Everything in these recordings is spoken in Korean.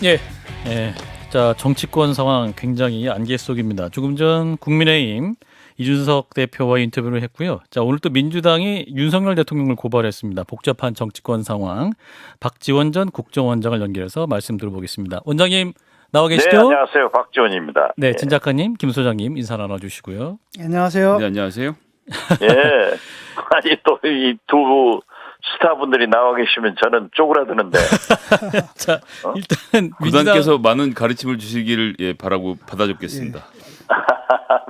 예. 예. 자, 정치권 상황 굉장히 안개 속입니다. 조금 전 국민의힘 이준석 대표와 인터뷰를 했고요. 자, 오늘 또 민주당이 윤석열 대통령을 고발했습니다. 복잡한 정치권 상황. 박지원 전 국정원장을 연결해서 말씀 들어보겠습니다. 원장님 나와 계시죠? 네, 안녕하세요. 박지원입니다. 네, 진 작가님, 김 소장님 인사 나눠주시고요. 안녕하세요. 네, 안녕하세요. 예. 아니, 또 이 두 스타분들이 나와 계시면 저는 쪼그라드는데. 자, 일단 구단께서 많은 가르침을 주시기를 바라고 받아줬겠습니다.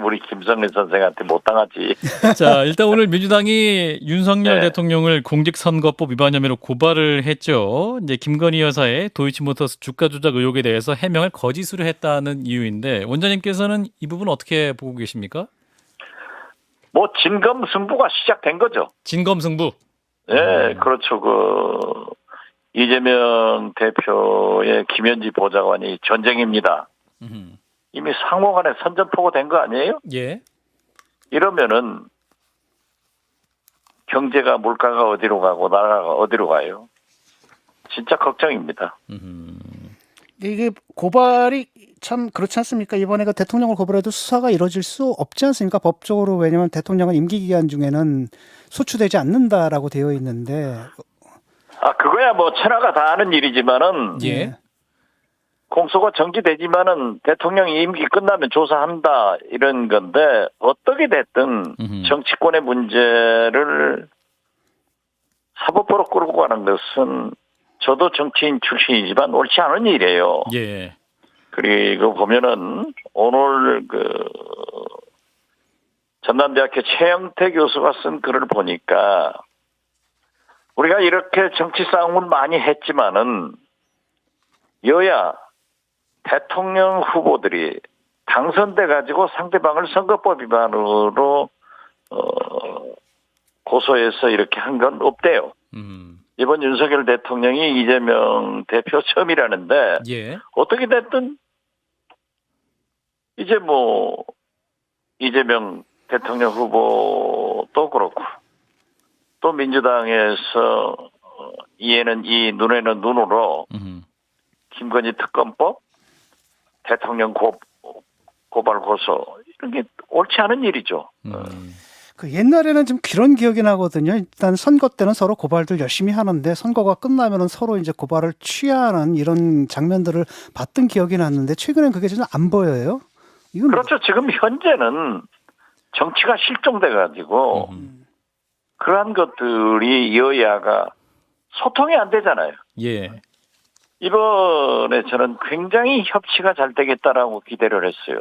우리 김성래 선생한테 못 당하지. 자, 일단 오늘 민주당이 윤석열 네. 대통령을 공직선거법 위반 혐의로 고발을 했죠. 이제 김건희 여사의 도이치모터스 주가 조작 의혹에 대해서 해명을 거짓으로 했다는 이유인데 원장님께서는 이 부분 어떻게 보고 계십니까? 뭐 진검승부가 시작된 거죠. 진검승부. 예, 그렇죠. 이재명 대표의 김현지 보좌관이 전쟁입니다. 이미 상호간에 선전포고 된 거 아니에요? 예. 이러면은 경제가 물가가 어디로 가고 나라가 어디로 가요? 진짜 걱정입니다. 이게 고발이 참 그렇지 않습니까? 이번에 그 대통령을 고발해도 수사가 이루어질 수 없지 않습니까? 법적으로. 왜냐하면 대통령은 임기 기간 중에는 소추되지 않는다라고 되어 있는데. 그거야 뭐 천하가 다 아는 일이지만은 예. 공소가 정지되지만은 대통령이 임기 끝나면 조사한다 이런 건데 어떻게 됐든 정치권의 문제를 사법부로 끌고 가는 것은 저도 정치인 출신이지만 옳지 않은 일이에요. 예. 그리고 보면은 오늘 전남대학교 최영태 교수가 쓴 글을 보니까 우리가 이렇게 정치 싸움을 많이 했지만은 여야 대통령 후보들이 당선돼 가지고 상대방을 선거법 위반으로 고소해서 이렇게 한 건 없대요. 이번 윤석열 대통령이 이재명 대표 처음이라는데 예. 어떻게 됐든 이제 뭐 이재명 대통령 후보도 그렇고 또 민주당에서 이에는 이 눈에는 눈으로 김건희 특검법 대통령 고발 고소 이런 게 옳지 않은 일이죠. 그 옛날에는 좀 그런 기억이 나거든요. 일단 선거 때는 서로 고발들 열심히 하는데 선거가 끝나면은 서로 이제 고발을 취하는 이런 장면들을 봤던 기억이 났는데 최근엔 그게 좀 안 보여요. 이건 그렇죠. 지금 현재는 정치가 실종돼 가지고 그러한 것들이 여야가 소통이 안 되잖아요. 예. 이번에 저는 굉장히 협치가 잘 되겠다라고 기대를 했어요.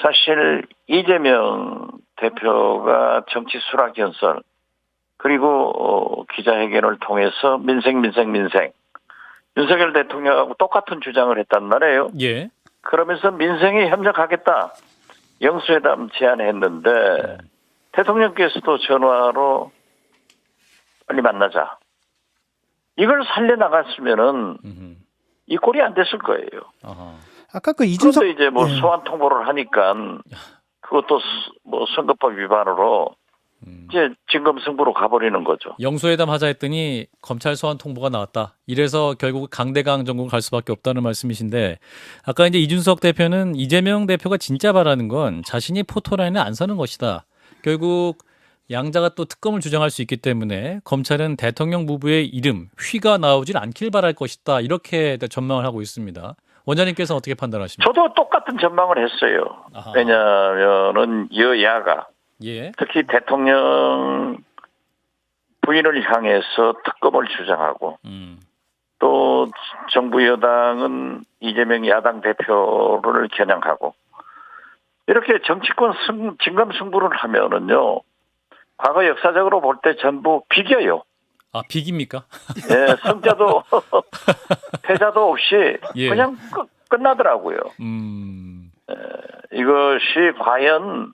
사실 이재명 대표가 정치 수락연설 그리고 기자회견을 통해서 민생 윤석열 대통령하고 똑같은 주장을 했단 말이에요. 예. 그러면서 민생에 협력하겠다 영수회담 제안했는데 대통령께서도 전화로 빨리 만나자. 이걸 살려나갔으면은 이 꼴이 안 됐을 거예요. 아까 그 이준석 그런데 이제 뭐 소환 통보를 하니까 그것도 뭐 선거법 위반으로 이제 진검승부로 가버리는 거죠. 영수회담 하자 했더니 검찰 소환 통보가 나왔다. 이래서 결국 강대강 정국을 갈 수밖에 없다는 말씀이신데 아까 이제 이준석 대표는 이재명 대표가 진짜 바라는 건 자신이 포토라인에 안 서는 것이다. 결국 양자가 또 특검을 주장할 수 있기 때문에 검찰은 대통령 부부의 이름, 휘가 나오질 않길 바랄 것이다. 이렇게 전망을 하고 있습니다. 원장님께서는 어떻게 판단하십니까? 저도 똑같은 전망을 했어요. 아하. 왜냐하면은 여야가 예. 특히 대통령 부인을 향해서 특검을 주장하고 또 정부 여당은 이재명 야당 대표를 겨냥하고 이렇게 정치권 진검승부를 하면은요 과거 역사적으로 볼 때 전부 비겨요. 아, 비깁니까? 예, 승자도 패자도 없이 예. 그냥 끝나더라고요. 이것이 과연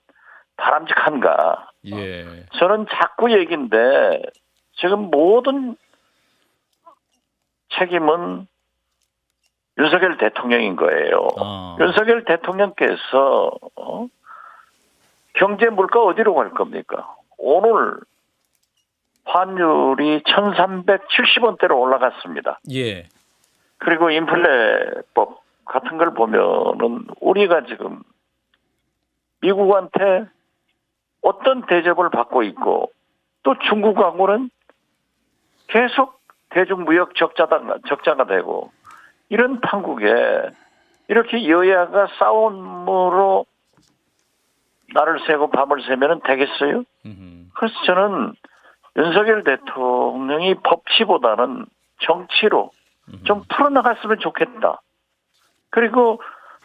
바람직한가? 예. 저는 자꾸 얘기인데 지금 모든 책임은 윤석열 대통령인 거예요. 윤석열 대통령께서 경제 물가 어디로 갈 겁니까? 오늘 환율이 1,370원대로 올라갔습니다. 예. 그리고 인플레법 같은 걸 보면은 우리가 지금 미국한테 어떤 대접을 받고 있고 또 중국하고는 계속 대중무역 적자가 되고 이런 판국에 이렇게 여야가 싸움으로 날을 새고 밤을 새면 되겠어요? 그래서 저는 윤석열 대통령이 법치보다는 정치로 좀 풀어나갔으면 좋겠다. 그리고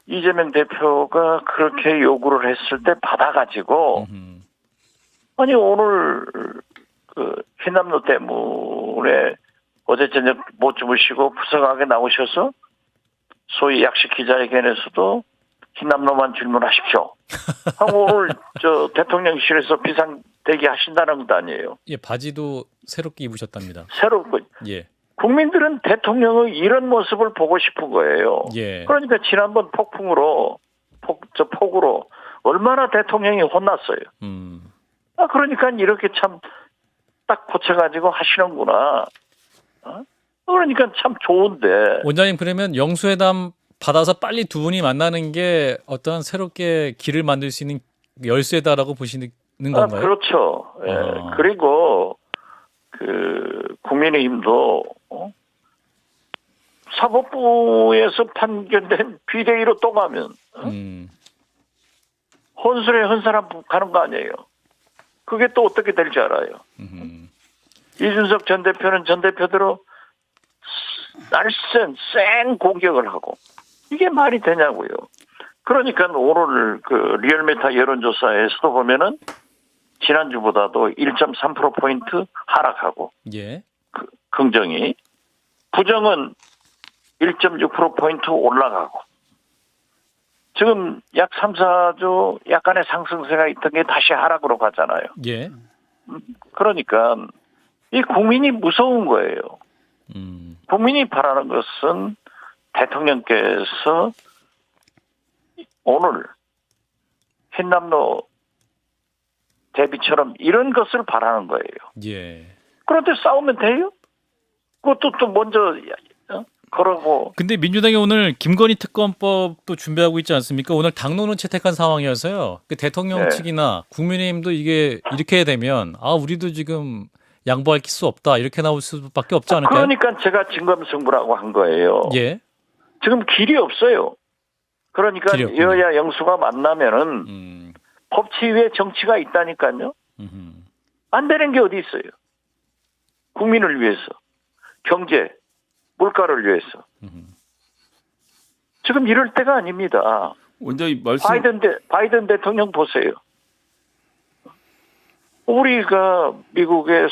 이재명 대표가 그렇게 요구를 했을 때 받아가지고 아니 오늘 그 흰남노 때문에 어제 저녁 못 주무시고 부석하게 나오셔서 소위 약식 기자회견에서도 흰남노만 질문하십시오. 하고 오늘 저 대통령실에서 비상 대기하신다는 것도 아니에요. 예, 바지도 새롭게 입으셨답니다. 새롭고 예. 국민들은 대통령의 이런 모습을 보고 싶은 거예요. 예. 그러니까 지난번 폭풍으로 폭우로 얼마나 대통령이 혼났어요. 그러니까 이렇게 참 딱 고쳐가지고 하시는구나. 그러니까 참 좋은데. 원장님 그러면 영수회담 받아서 빨리 두 분이 만나는 게 어떠한 새롭게 길을 만들 수 있는 열쇠다라고 보시는 건가요? 그렇죠. 예. 그리고 그 국민의힘도 사법부에서 판결된 비대위로 또 가면 혼술에 헌사람 가는 거 아니에요. 그게 또 어떻게 될지 알아요. 이준석 전 대표는 전 대표대로 날쌘 센 공격을 하고 이게 말이 되냐고요. 그러니까 오늘 그 리얼메타 여론조사에서도 보면은 지난주보다도 1.3%포인트 하락하고 예. 긍정이 부정은 1.6%포인트 올라가고 지금 약 3, 4주 약간의 상승세가 있던 게 다시 하락으로 가잖아요. 예. 그러니까 이 국민이 무서운 거예요. 국민이 바라는 것은 대통령께서 오늘 흰남노 대비처럼 이런 것을 바라는 거예요. 예. 그런데 싸우면 돼요? 그것도 또 먼저 그러고. 근데 민주당이 오늘 김건희 특검법도 준비하고 있지 않습니까? 오늘 당론은 채택한 상황이어서요. 그 대통령 네. 측이나 국민의힘도 이게 이렇게 되면 우리도 지금 양보할 수 없다 이렇게 나올 수밖에 없지 않을까요? 그러니까 제가 진검승부라고 한 거예요. 예. 지금 길이 없어요. 그러니까 길이 없군요. 여야 영수가 만나면은 법치 위에 정치가 있다니까요. 안 되는 게 어디 있어요. 국민을 위해서, 경제, 물가를 위해서. 지금 이럴 때가 아닙니다. 원장님 말씀 바이든 대통령 보세요. 우리가 미국에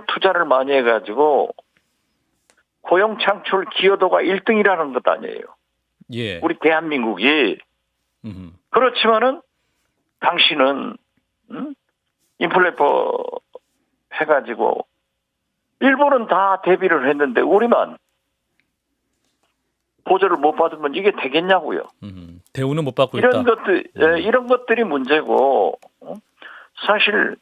투자를 많이 해가지고 고용 창출 기여도가 1등이라는 것 아니에요. 예. 우리 대한민국이. 그렇지만은 당신은 인플레법 해가지고 일본은 다 대비를 했는데 우리만 보조를 못 받으면 이게 되겠냐고요. 대우는 못 받고 이런 있다. 이런 것들이 문제고 사실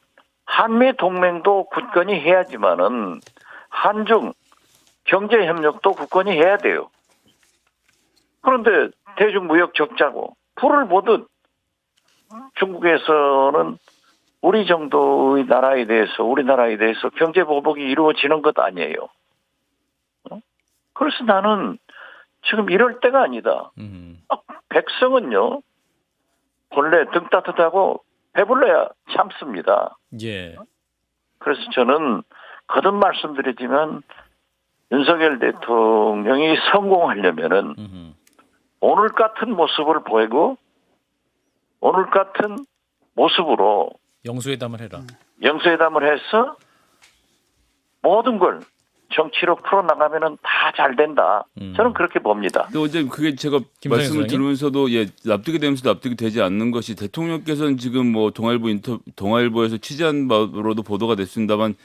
한미 동맹도 굳건히 해야지만은 한중 경제 협력도 굳건히 해야 돼요. 그런데 대중무역 적자고 불을 보듯 중국에서는 우리 정도의 나라에 대해서 우리나라에 대해서 경제 보복이 이루어지는 것 아니에요. 그래서 나는 지금 이럴 때가 아니다. 백성은요 본래 등 따뜻하고 배불러야 참습니다. 예. 그래서 저는 거듭 말씀드리지만 윤석열 대통령이 성공하려면은 오늘 같은 모습을 보이고 오늘 같은 모습으로 영수회담을 해라. 영수회담을 해서 모든 걸 정치로 풀어나가면은 다 잘 된다. 저는 그렇게 봅니다. 근데 원장님 그게 제가 김성현 말씀을 소장님? 들으면서도 납득이 되면서 납득이 되지 않는 것이 대통령께서는 지금 뭐 동아일보에서 취재한 바로도 보도가 됐습니다만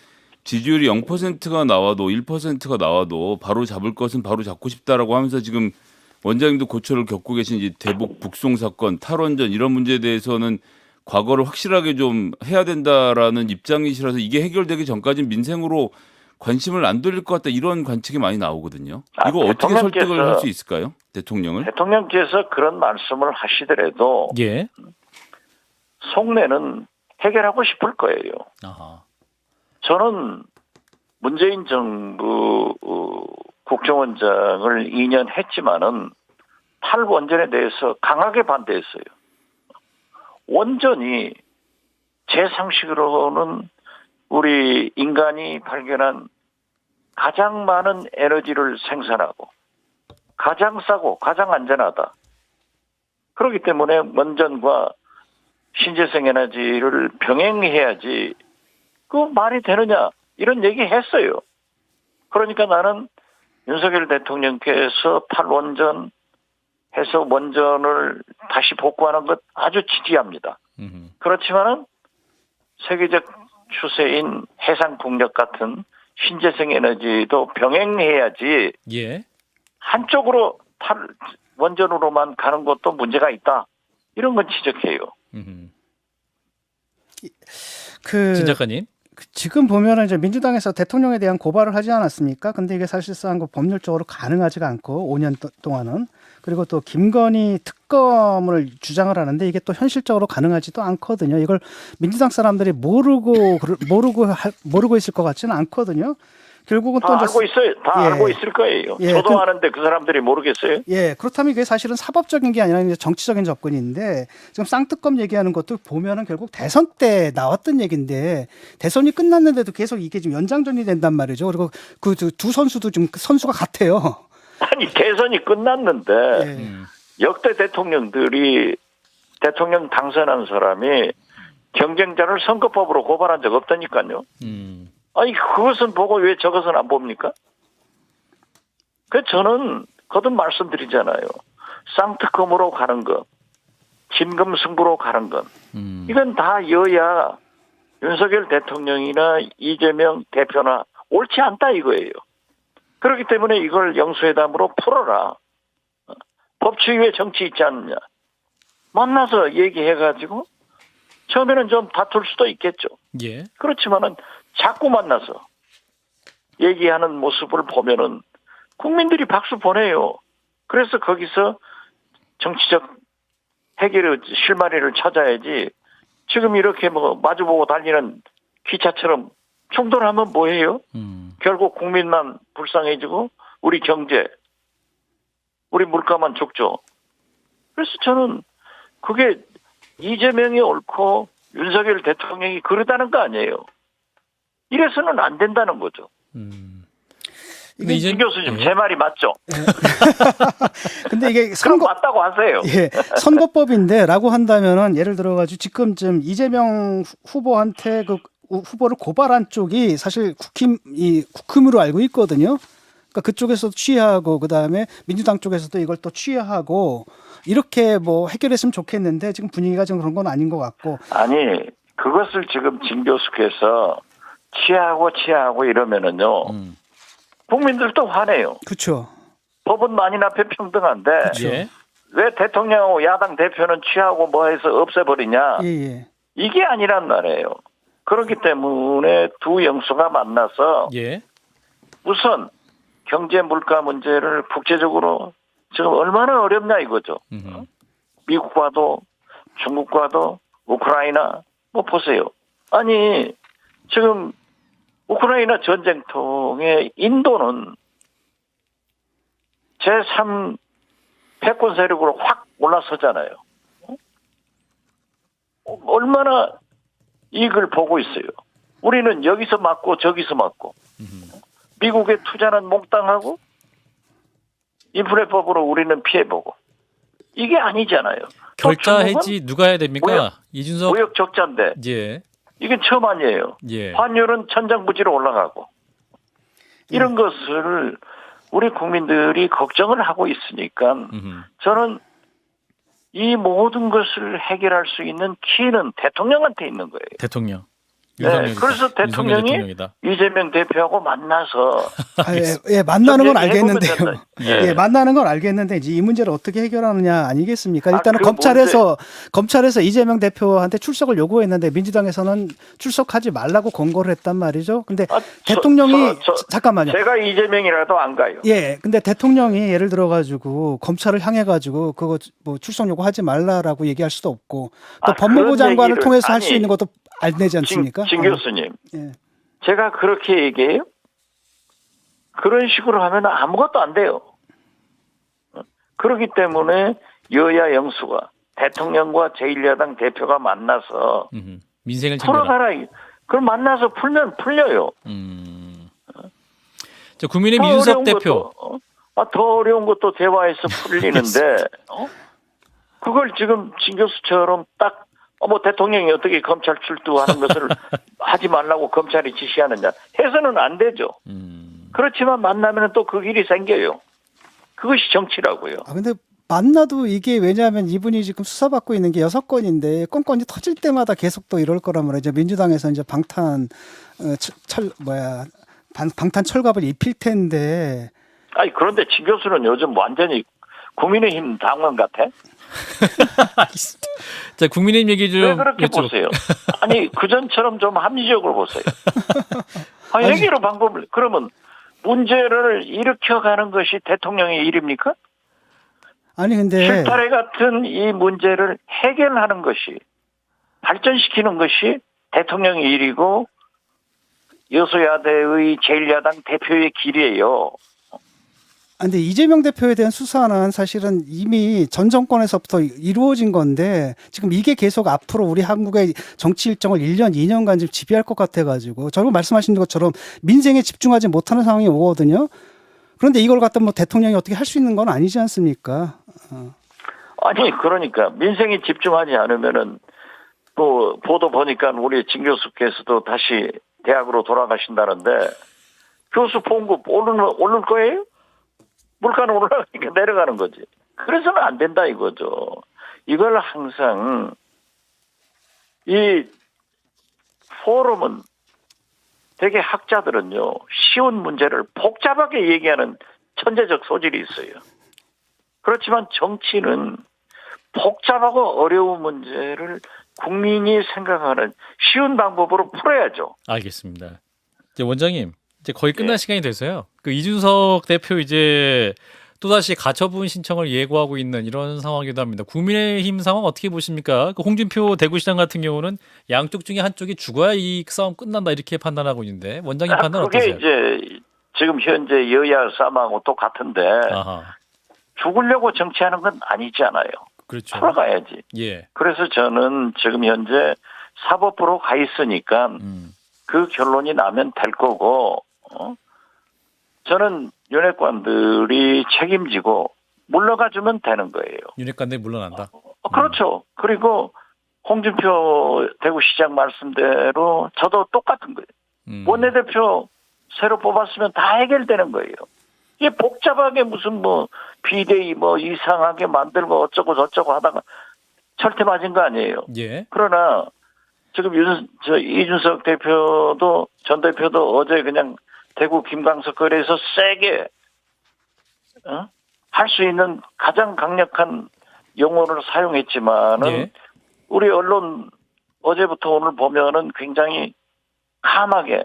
지지율이 0%가 나와도 1%가 나와도 바로 잡을 것은 바로 잡고 싶다라고 하면서 지금 원장님도 고초를 겪고 계신 이 대북 북송 사건, 탈원전 이런 문제에 대해서는 과거를 확실하게 좀 해야 된다라는 입장이시라서 이게 해결되기 전까지는 민생으로 관심을 안 돌릴 것 같다 이런 관측이 많이 나오거든요. 아, 이거 어떻게 설득을 대통령께서- 할 수 있을까요? 대통령을? 대통령께서 그런 말씀을 하시더라도 예. 속내는 해결하고 싶을 거예요. 아하. 저는 문재인 정부 국정원장을 2년 했지만은 탈원전에 대해서 강하게 반대했어요. 원전이 제 상식으로는 우리 인간이 발견한 가장 많은 에너지를 생산하고 가장 싸고 가장 안전하다. 그렇기 때문에 원전과 신재생 에너지를 병행해야지 그 말이 되느냐 이런 얘기 했어요. 그러니까 나는 윤석열 대통령께서 탈원전 해서 원전을 다시 복구하는 것 아주 지지합니다. 그렇지만은 세계적 추세인 해상 풍력 같은 신재생 에너지도 병행해야지 예. 한쪽으로 원전으로만 가는 것도 문제가 있다. 이런 건 지적해요. 진 작가님. 지금 보면은 이제 민주당에서 대통령에 대한 고발을 하지 않았습니까? 근데 이게 사실상 그 법률적으로 가능하지가 않고 5년 동안은 그리고 또 김건희 특검을 주장을 하는데 이게 또 현실적으로 가능하지도 않거든요. 이걸 민주당 사람들이 모르고 있을 것 같지는 않거든요. 결국은 또 다 알고 있어요. 다 예. 알고 있을 거예요. 예, 저도 아는데 그 사람들이 모르겠어요. 예, 그렇다면 이게 사실은 사법적인 게 아니라 이제 정치적인 접근인데 지금 쌍특검 얘기하는 것도 보면은 결국 대선 때 나왔던 얘기인데 대선이 끝났는데도 계속 이게 지금 연장전이 된단 말이죠. 그리고 그 두 선수도 좀 선수가 같아요. 아니 대선이 끝났는데 예. 역대 대통령들이 대통령 당선한 사람이 경쟁자를 선거법으로 고발한 적 없다니까요. 아니 그것은 보고 왜 저것은 안 봅니까? 그 저는 거듭 말씀드리잖아요. 쌍특검으로 가는 것, 진검승부로 가는 것, 이건 다 여야 윤석열 대통령이나 이재명 대표나 옳지 않다 이거예요. 그렇기 때문에 이걸 영수회담으로 풀어라. 법치위에 정치 있지 않느냐. 만나서 얘기해가지고 처음에는 좀 다툴 수도 있겠죠. 예. 그렇지만은 자꾸 만나서 얘기하는 모습을 보면은 국민들이 박수 보내요. 그래서 거기서 정치적 해결의 실마리를 찾아야지 지금 이렇게 뭐 마주보고 달리는 기차처럼 충돌하면 뭐해요? 결국 국민만 불쌍해지고 우리 경제, 우리 물가만 죽죠. 그래서 저는 그게 이재명이 옳고 윤석열 대통령이 그러다는 거 아니에요. 이래서는 안 된다는 거죠. 근데 이제 이 교수님 예. 제 말이 맞죠? 근데 이게 그럼 선거 맞다고 하세요. 예, 선거법인데라고 한다면은 예를 들어가지고 지금쯤 이재명 후보한테 그 후보를 고발한 쪽이 사실 국힘으로 알고 있거든요. 그러니까 그쪽에서도 취하하고 그다음에 민주당 쪽에서도 이걸 또 취하하고 이렇게 뭐 해결했으면 좋겠는데 지금 분위기가 좀 그런 건 아닌 것 같고. 아니 그것을 지금 진 교수께서 취하고 이러면은요. 국민들도 화내요. 그렇죠. 법은 만인 앞에 평등한데 예. 왜 대통령하고 야당 대표는 취하고 뭐 해서 없애버리냐. 예. 이게 아니란 말이에요. 그렇기 때문에 두 영수가 만나서 예. 우선 경제 물가 문제를 국제적으로 지금 얼마나 어렵냐 이거죠. 미국과도 중국과도 우크라이나 뭐 보세요. 아니 지금 우크라이나 전쟁통에 인도는 제3 패권 세력으로 확 올라서잖아요. 얼마나 이익을 보고 있어요. 우리는 여기서 맞고 저기서 맞고 미국의 투자는 몽땅하고 인플레법으로 우리는 피해보고 이게 아니잖아요. 결자 해지 누가 해야 됩니까? 이준석. 무역 적자인데 예. 이게 처음 아니에요. 예. 환율은 천장부지로 올라가고 이런 것을 우리 국민들이 걱정을 하고 있으니까 저는 이 모든 것을 해결할 수 있는 키는 대통령한테 있는 거예요. 대통령. 윤석열이다. 그래서 윤석열 대통령이 대통령이다. 이재명 대표하고 만나서 만나는 건 좀 얘기해보면 알겠는데요. 된다. 예, 만나는 건 알겠는데 이제 이 문제를 어떻게 해결하느냐 아니겠습니까? 일단은 그 검찰에서 이재명 대표한테 출석을 요구했는데 민주당에서는 출석하지 말라고 권고를 했단 말이죠. 근데 대통령이 잠깐만요. 제가 이재명이라도 안 가요. 예, 근데 대통령이 예를 들어 가지고 검찰을 향해 가지고 그거 뭐 출석 요구하지 말라라고 얘기할 수도 없고 또 법무부 그런 장관을 얘기를- 통해서 할 수 아니, 있는 것도 안 되지 않습니까? 진 교수님, 예. 제가 그렇게 얘기해요? 그런 식으로 하면 아무것도 안 돼요. 그렇기 때문에 여야 영수가 대통령과 제1야당 대표가 만나서 민생을 챙겨라. 풀어가라. 그럼 만나서 풀면 풀려요. 자, 국민의힘 더 이준석 어려운 대표. 더 어려운 것도 대화에서 풀리는데 그걸 지금 진 교수처럼 딱 뭐 대통령이 어떻게 검찰 출두하는 것을 하지 말라고 검찰이 지시하느냐 해서는 안 되죠. 그렇지만 만나면 또 그 길이 생겨요. 그것이 정치라고요. 근데 만나도 이게 왜냐하면 이분이 지금 수사받고 있는 게 6건인데 건건이 터질 때마다 계속 또 이럴 거란 말이죠. 민주당에서 이제 방탄 철갑을 입힐 텐데. 아니 그런데 진 교수는 요즘 완전히 국민의힘 당원 같아. 자, 국민의힘 얘기 좀 왜 그렇게 여쭤볼게요. 보세요? 아니 그전처럼 좀 합리적으로 보세요. 해결의 방법을 그러면 문제를 일으켜가는 것이 대통령의 일입니까? 아니 근데 실타래 같은 이 문제를 해결하는 것이 발전시키는 것이 대통령의 일이고 여소야대의 제1야당 대표의 길이에요. 근데 이재명 대표에 대한 수사는 사실은 이미 전 정권에서부터 이루어진 건데 지금 이게 계속 앞으로 우리 한국의 정치 일정을 1년, 2년간 지금 지배할 것 같아가지고 저는 말씀하신 것처럼 민생에 집중하지 못하는 상황이 오거든요. 그런데 이걸 갖다 뭐 대통령이 어떻게 할 수 있는 건 아니지 않습니까? 아니 그러니까 민생에 집중하지 않으면은 또 보도 보니까 우리 진 교수께서도 다시 대학으로 돌아가신다는데 교수 봉급 오를 거예요? 물가는 올라가니까 내려가는 거지. 그래서는 안 된다 이거죠. 이걸 항상 이 포럼은 되게 학자들은요 쉬운 문제를 복잡하게 얘기하는 천재적 소질이 있어요. 그렇지만 정치는 복잡하고 어려운 문제를 국민이 생각하는 쉬운 방법으로 풀어야죠. 알겠습니다. 이제 원장님, 이제 거의 끝날 예. 시간이 돼서요. 그 이준석 대표 이제 또다시 가처분 신청을 예고하고 있는 이런 상황이기도 합니다. 국민의힘 상황 어떻게 보십니까? 그 홍준표 대구시장 같은 경우는 양쪽 중에 한쪽이 죽어야 이 싸움 끝난다 이렇게 판단하고 있는데 원장님 판단 그게 어떠세요? 이제 지금 현재 여야 싸움하고 똑같은데 아하, 죽으려고 정치하는 건 아니잖아요. 그렇죠. 풀어가야지. 예. 그래서 저는 지금 현재 사법부로 가 있으니까 그 결론이 나면 될 거고 저는 윤핵관들이 책임지고 물러가주면 되는 거예요. 윤핵관들이 물러난다. 그렇죠. 그리고 홍준표 대구시장 말씀대로 저도 똑같은 거예요. 원내대표 새로 뽑았으면 다 해결되는 거예요. 이게 복잡하게 무슨 뭐 비대위 뭐 이상하게 만들고 어쩌고 저쩌고 하다가 철퇴 맞은 거 아니에요. 예. 그러나 지금 이준석 대표도 전 대표도 어제 그냥 대구 김광석 거리에서 세게 할 수 있는 가장 강력한 용어를 사용했지만은 예. 우리 언론 어제부터 오늘 보면은 굉장히 감하게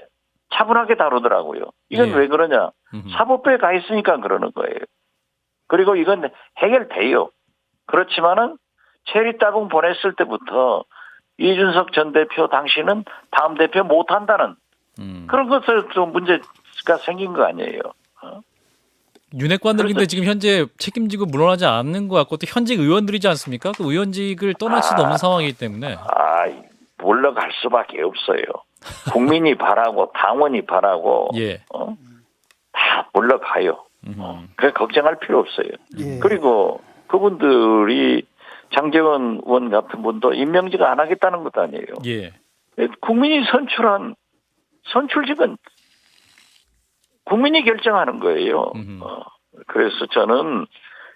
차분하게 다루더라고요. 이건 예. 왜 그러냐? 사법부에 가 있으니까 그러는 거예요. 그리고 이건 해결돼요. 그렇지만은 체리따봉 보냈을 때부터 이준석 전 대표 당신은 다음 대표 못한다는 그런 것을 좀 문제가 생긴 거 아니에요. 윤핵관들 근데 지금 현재 책임지고 물러나지 않는 것 같고 또 현직 의원들이지 않습니까? 그 의원직을 떠날 수도 없는 상황이기 때문에. 물러갈 수밖에 없어요. 국민이 바라고 당원이 바라고 예. 다 물러가요. 그래 걱정할 필요 없어요. 예. 그리고 그분들이 장제원 의원 같은 분도 임명직을 안 하겠다는 것도 아니에요. 예. 국민이 선출한 선출직은 국민이 결정하는 거예요. 그래서 저는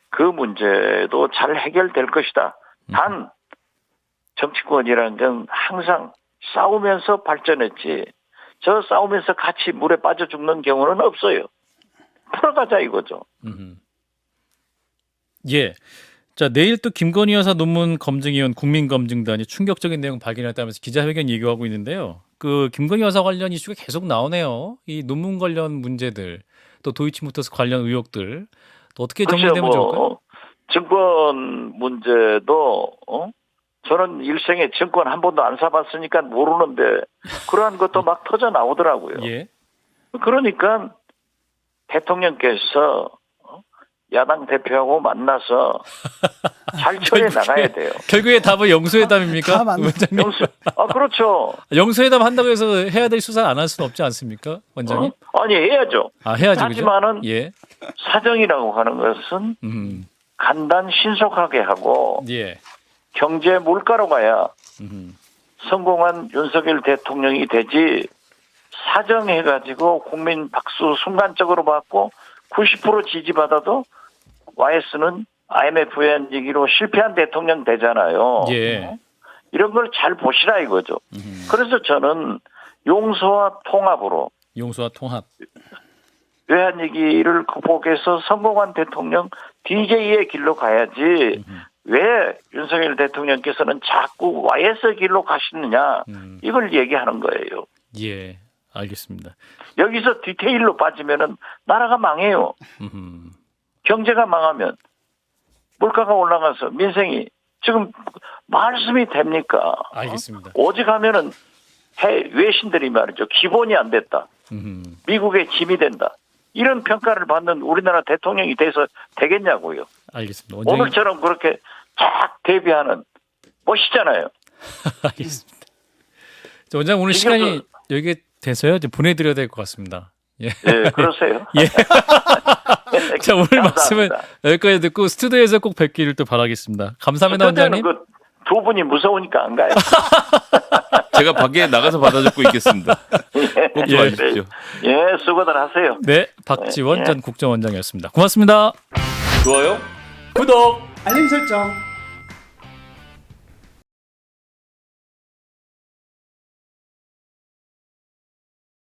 그 문제도 잘 해결될 것이다. 단 정치권이라는 건 항상 싸우면서 발전했지. 저 싸우면서 같이 물에 빠져 죽는 경우는 없어요. 풀어가자 이거죠. 예. 자, 내일 또 김건희 여사 논문 검증위원 국민검증단이 충격적인 내용 발견했다면서 기자회견 얘기하고 있는데요. 그 김건희 여사 관련 이슈가 계속 나오네요. 이 논문 관련 문제들, 또 도이치모터스 관련 의혹들, 또 어떻게 정리되면 좋을까요? 증권 문제도 저는 일생에 증권 한 번도 안 사봤으니까 모르는데 그러한 것도 막 터져 나오더라고요. 예. 그러니까 대통령께서 야당 대표하고 만나서 잘 처리해 나가야 돼요. 결국에 답은 영수회담입니까? 다 맞네. 원장님. 그렇죠. 영수회담 한다고 해서 해야 될 수사 안 할 수는 없지 않습니까, 원장님? 아니 해야죠. 아, 해야지. 하지만은 그죠? 예. 사정이라고 하는 것은 간단 신속하게 하고 예. 경제 물가로 가야 성공한 윤석열 대통령이 되지 사정해가지고 국민 박수 순간적으로 받고 90% 지지받아도 YS는 IMF 회원이기로 실패한 대통령 되잖아요. 예. 이런 걸 잘 보시라 이거죠. 그래서 저는 용서와 통합으로 용서와 통합. 외환위기를 극복해서 성공한 대통령 DJ의 길로 가야지 왜 윤석열 대통령께서는 자꾸 YS 길로 가시느냐 이걸 얘기하는 거예요. 예. 알겠습니다. 여기서 디테일로 빠지면은 나라가 망해요. 경제가 망하면 물가가 올라가서 민생이 지금 말씀이 됩니까? 알겠습니다. 오직 하면은 외신들이 말이죠. 기본이 안 됐다. 미국의 짐이 된다. 이런 평가를 받는 우리나라 대통령이 돼서 되겠냐고요. 알겠습니다. 원장님. 오늘처럼 그렇게 쫙 대비하는 멋있잖아요. 알겠습니다. 자, 원장님 오늘 시간이 여기 돼서요. 이제 보내드려야 될 것 같습니다. 예. 네, 그러세요. 예. 자, 오늘 감사합니다. 말씀은 여기까지 듣고 스튜디오에서 꼭 뵙기를 또 바라겠습니다. 감사합니다, 원장님. 두 분이 무서우니까 안 가요. 제가 밖에 나가서 받아 적고 있겠습니다. 꼭 좀 아십시오. 예, 수고들 하세요. 네, 박지원 예. 전 국정원장이었습니다. 고맙습니다. 좋아요? 구독! 알림 설정.